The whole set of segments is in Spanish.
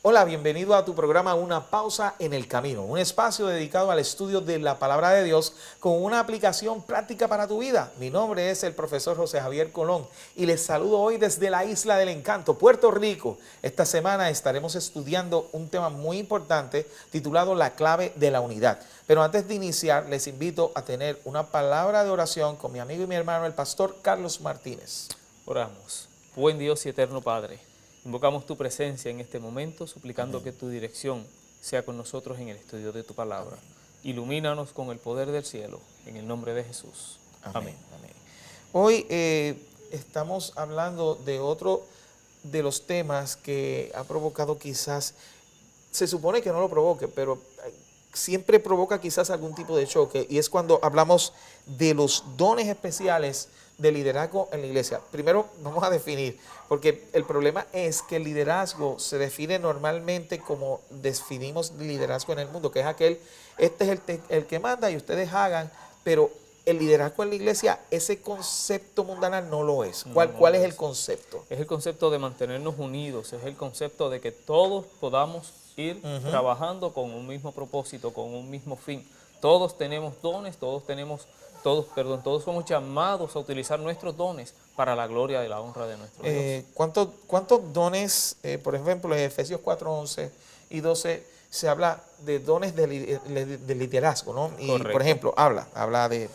Hola, bienvenido a tu programa Una Pausa en el Camino, un espacio dedicado al estudio de la Palabra de Dios con una aplicación práctica para tu vida. Mi nombre es el profesor José Javier Colón y les saludo hoy desde la Isla del Encanto, Puerto Rico. Esta semana estaremos estudiando un tema muy importante titulado La clave de la unidad. Pero antes de iniciar, les invito a tener una palabra de oración con mi amigo y mi hermano, el pastor Carlos Martínez. Oramos. Buen Dios y eterno Padre, invocamos tu presencia en este momento, suplicando Amén. que tu dirección sea con nosotros en el estudio de tu palabra. Amén. Ilumínanos con el poder del cielo, en el nombre de Jesús. Amén. Amén. Hoy estamos hablando de otro de los temas que ha provocado quizás, se supone que no lo provoque, pero siempre provoca quizás algún tipo de choque, y es cuando hablamos de los dones especiales de liderazgo en la iglesia. Primero vamos a definir, porque el problema es que el liderazgo se define normalmente como definimos liderazgo en el mundo, que es aquel, este es el que manda y ustedes hagan, pero el liderazgo en la iglesia, ese concepto mundanal no lo es. ¿Cuál es el concepto? Es el concepto de mantenernos unidos, es el concepto de que todos podamos ir trabajando con un mismo propósito, con un mismo fin. Todos tenemos dones, todos somos llamados a utilizar nuestros dones para la gloria y la honra de nuestro Dios. ¿Cuántos dones, por ejemplo, en Efesios 4:11 y 12, se habla de dones de liderazgo, ¿no? Y, correcto. por ejemplo, habla de,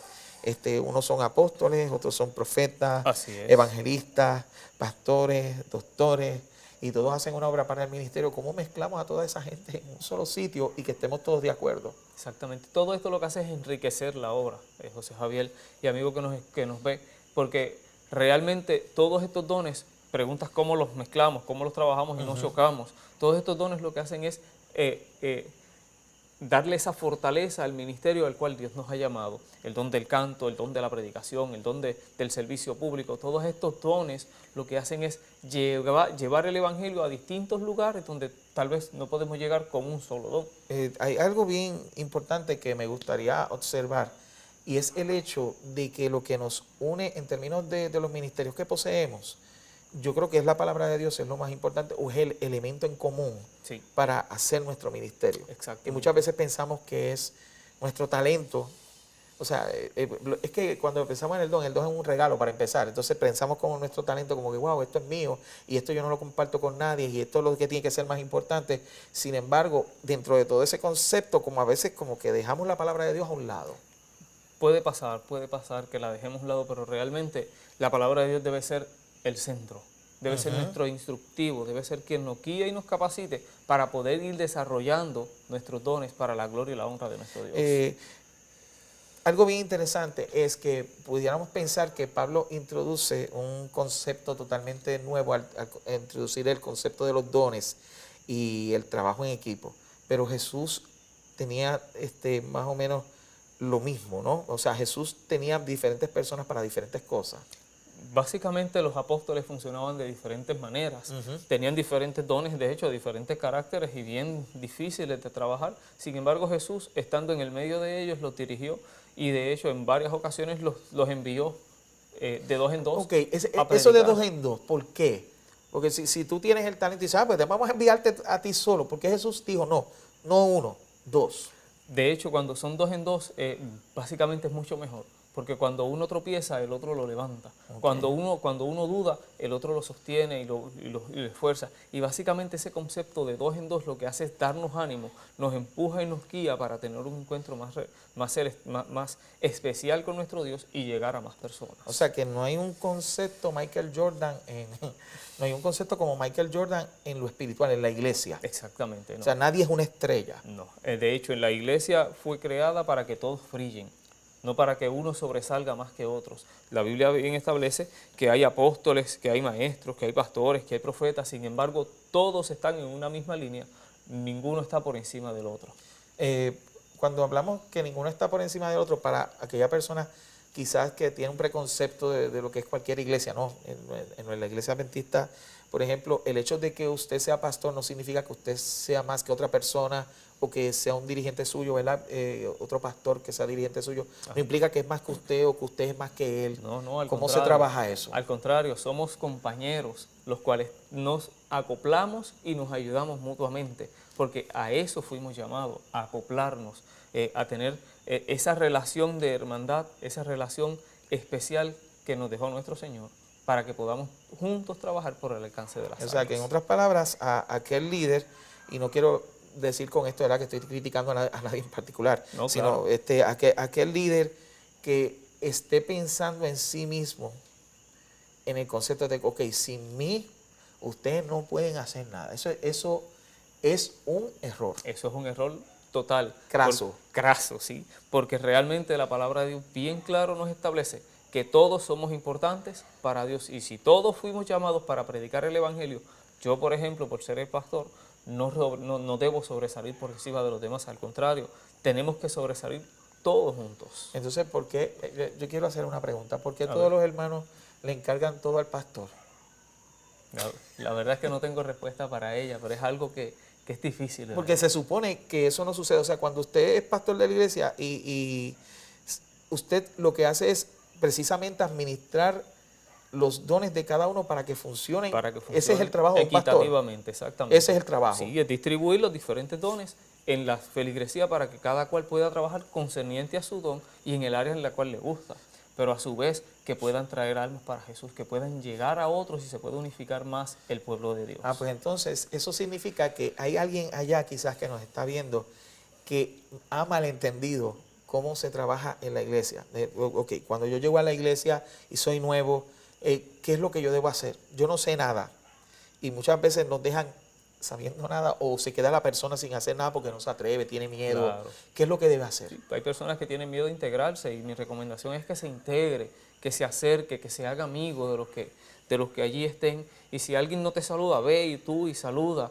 unos son apóstoles, otros son profetas, evangelistas, pastores, doctores, y todos hacen una obra para el ministerio. ¿Cómo mezclamos a toda esa gente en un solo sitio y que estemos todos de acuerdo? Exactamente. Todo esto lo que hace es enriquecer la obra, José Javier y amigo que nos ve, porque realmente todos estos dones, preguntas cómo los mezclamos, cómo los trabajamos y no chocamos, todos estos dones lo que hacen es darle esa fortaleza al ministerio al cual Dios nos ha llamado. El don del canto, el don de la predicación, el don del servicio público, todos estos dones lo que hacen es llevar el evangelio a distintos lugares donde tal vez no podemos llegar con un solo don. Hay algo bien importante que me gustaría observar, y es el hecho de que lo que nos une en términos de los ministerios que poseemos, yo creo que es la palabra de Dios, es lo más importante, o es el elemento en común para hacer nuestro ministerio. Exacto. Y muchas veces pensamos que es nuestro talento. O sea, es que cuando pensamos en el don es un regalo para empezar. Entonces pensamos como nuestro talento, como que, wow, esto es mío y esto yo no lo comparto con nadie y esto es lo que tiene que ser más importante. Sin embargo, dentro de todo ese concepto, como a veces como que dejamos la palabra de Dios a un lado. Puede pasar que la dejemos a un lado, pero realmente la palabra de Dios debe ser el centro. Debe ser nuestro instructivo, debe ser quien nos guíe y nos capacite para poder ir desarrollando nuestros dones para la gloria y la honra de nuestro Dios. Algo bien interesante es que pudiéramos pensar que Pablo introduce un concepto totalmente nuevo al introducir el concepto de los dones y el trabajo en equipo. Pero Jesús tenía más o menos lo mismo, ¿no? O sea, Jesús tenía diferentes personas para diferentes cosas. Básicamente los apóstoles funcionaban de diferentes maneras, tenían diferentes dones, de hecho, diferentes caracteres y bien difíciles de trabajar. Sin embargo, Jesús, estando en el medio de ellos, los dirigió y de hecho en varias ocasiones los envió de dos en dos. Ok, eso de dos en dos, ¿por qué? Porque si tú tienes el talento y dices, pues vamos a enviarte a ti solo, porque Jesús dijo, no uno, dos. De hecho, cuando son dos en dos, básicamente es mucho mejor. Porque cuando uno tropieza, el otro lo levanta. Okay. Cuando uno duda, el otro lo sostiene y lo esfuerza. Y básicamente ese concepto de dos en dos lo que hace es darnos ánimo, nos empuja y nos guía para tener un encuentro más especial con nuestro Dios y llegar a más personas. O sea que no hay un concepto no hay un concepto como Michael Jordan en lo espiritual, en la iglesia. Exactamente. No. O sea, nadie es una estrella. No. De hecho, en la iglesia fue creada para que todos brillen, no para que uno sobresalga más que otros. La Biblia bien establece que hay apóstoles, que hay maestros, que hay pastores, que hay profetas. Sin embargo, todos están en una misma línea, ninguno está por encima del otro. Cuando hablamos que ninguno está por encima del otro, para aquella persona quizás que tiene un preconcepto de lo que es cualquier iglesia, no, en la iglesia adventista, por ejemplo, el hecho de que usted sea pastor no significa que usted sea más que otra persona o que sea un dirigente suyo, ¿verdad? Otro pastor que sea dirigente suyo, no implica que es más que usted o que usted es más que él. No, no, al ¿Cómo contrario. se trabaja eso? Al contrario, somos compañeros, los cuales nos acoplamos y nos ayudamos mutuamente, porque a eso fuimos llamados, a acoplarnos, a tener esa relación de hermandad, esa relación especial que nos dejó nuestro Señor, para que podamos juntos trabajar por el alcance de las almas. O sea, que en otras palabras, a aquel líder, y no quiero decir con esto, ¿verdad?, que estoy criticando a nadie en particular, No, sino claro. aquel líder que esté pensando en sí mismo, en el concepto de, ok, sin mí, ustedes no pueden hacer nada. Eso es un error. Eso es un error total. Craso. Craso, sí. Porque realmente la palabra de Dios bien claro nos establece que todos somos importantes para Dios. Y si todos fuimos llamados para predicar el Evangelio, yo, por ejemplo, por ser el pastor, no debo sobresalir por encima de los demás. Al contrario, tenemos que sobresalir todos juntos. Entonces, ¿por qué? Yo quiero hacer una pregunta. ¿Por qué A todos ver. los hermanos le encargan todo al pastor? La verdad es que no tengo respuesta para ella, pero es algo que es difícil. Porque se supone que eso no sucede. O sea, cuando usted es pastor de la iglesia y usted lo que hace es precisamente administrar los dones de cada uno para que funcionen. Ese es el trabajo de un pastor. Equitativamente, exactamente. Ese es el trabajo. Sí, es distribuir los diferentes dones en la feligresía para que cada cual pueda trabajar concerniente a su don y en el área en la cual le gusta. Pero a su vez que puedan traer almas para Jesús, que puedan llegar a otros y se pueda unificar más el pueblo de Dios. Pues entonces eso significa que hay alguien allá quizás que nos está viendo que ha malentendido cómo se trabaja en la iglesia. Ok, cuando yo llego a la iglesia y soy nuevo, ¿qué es lo que yo debo hacer? Yo no sé nada y muchas veces nos dejan sabiendo nada o se queda la persona sin hacer nada porque no se atreve, tiene miedo. Claro. ¿Qué es lo que debe hacer? Sí, hay personas que tienen miedo de integrarse y mi recomendación es que se integre, que se acerque, que se haga amigo de los que allí estén. Y si alguien no te saluda, ve y tú y saluda.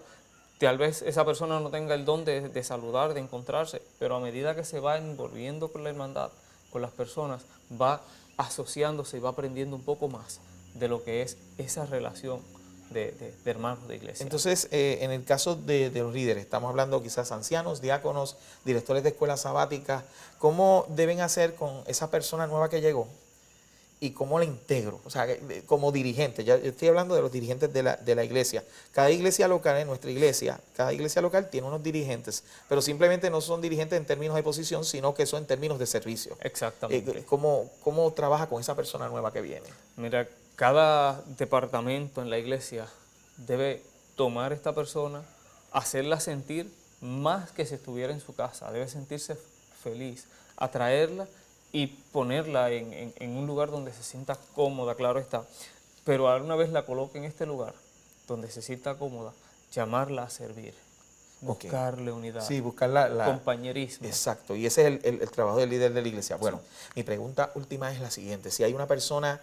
Tal vez esa persona no tenga el don de saludar, de encontrarse, pero a medida que se va envolviendo con la hermandad, con las personas, va asociándose y va aprendiendo un poco más de lo que es esa relación de hermanos de iglesia. Entonces, en el caso de los líderes, estamos hablando quizás ancianos, diáconos, directores de escuelas sabáticas, ¿cómo deben hacer con esa persona nueva que llegó? ¿Y cómo la integro? O sea, como dirigente, ya estoy hablando de los dirigentes de la iglesia. Cada iglesia local, en nuestra iglesia, cada iglesia local tiene unos dirigentes, pero simplemente no son dirigentes en términos de posición, sino que son en términos de servicio. Exactamente. ¿Cómo trabaja con esa persona nueva que viene? Mira, cada departamento en la iglesia debe tomar a esta persona, hacerla sentir más que si estuviera en su casa, debe sentirse feliz, atraerla y ponerla en un lugar donde se sienta cómoda, claro está, pero una vez la coloque en este lugar, donde se sienta cómoda, llamarla a servir, buscarle unidad, sí, buscar compañerismo. Exacto, y ese es el trabajo del líder de la iglesia. Bueno, sí. Mi pregunta última es la siguiente: si hay una persona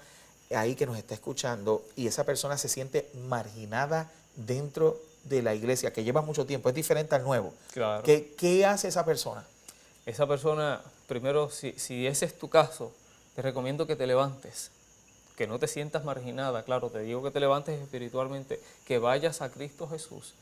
ahí que nos está escuchando y esa persona se siente marginada dentro de la iglesia, que lleva mucho tiempo, es diferente al nuevo, Claro. ¿Qué hace esa persona? Esa persona, primero, si ese es tu caso, te recomiendo que te levantes, que no te sientas marginada, claro, te digo que te levantes espiritualmente, que vayas a Cristo Jesús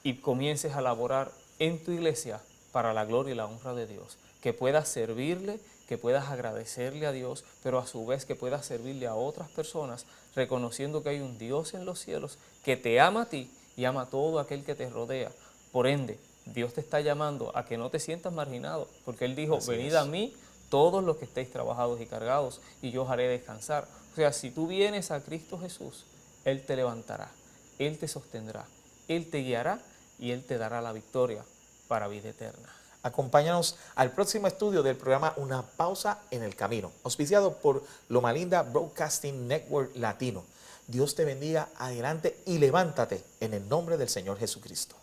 y comiences a laborar en tu iglesia para la gloria y la honra de Dios, que puedas servirle, que puedas agradecerle a Dios, pero a su vez que puedas servirle a otras personas, reconociendo que hay un Dios en los cielos que te ama a ti y ama a todo aquel que te rodea. Por ende, Dios te está llamando a que no te sientas marginado, porque Él dijo, venid a mí todos los que estéis trabajados y cargados, y yo os haré descansar. O sea, si tú vienes a Cristo Jesús, Él te levantará, Él te sostendrá, Él te guiará y Él te dará la victoria para vida eterna. Acompáñanos al próximo estudio del programa Una Pausa en el Camino, auspiciado por Loma Linda Broadcasting Network Latino. Dios te bendiga, adelante y levántate en el nombre del Señor Jesucristo.